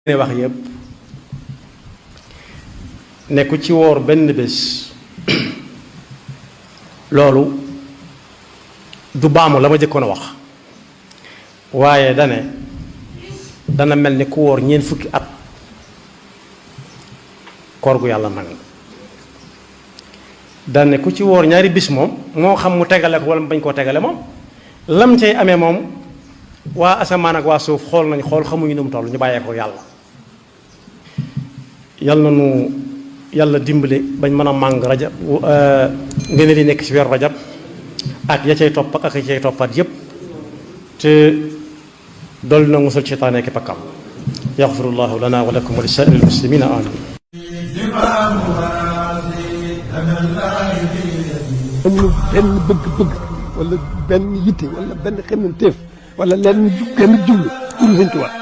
ne wax yépp ne ku ci woor benn bés loolu du baamu la ma jëkkoon a wax waaye dana mel ni ku woor ñeent fukki at koor gu yàlla nangu dane ku ci woor ñaari bis moom moo xam mu tegale ko wala mu bañ koo tegale moom lam cay amee moom waa asamaan ak waa suuf xool nañ xool xamuñu nu mu toll ñu bàyyee ko yàlla yàlla na nu yàlla dimbali bañ mën a màng rajab ngeen di nekk ci weeru rajab ak ya cay topp ak ya cay toppaat yépp te dolli na musal seytaane ki pakkam yaxfirullahu lana wa lakum wa li saa'iril muslimina amin amul benn bëgg-bëgg wala benn yitte wala benn xemmanteef wala lenn genn jublu pour Sëñ Tuubaa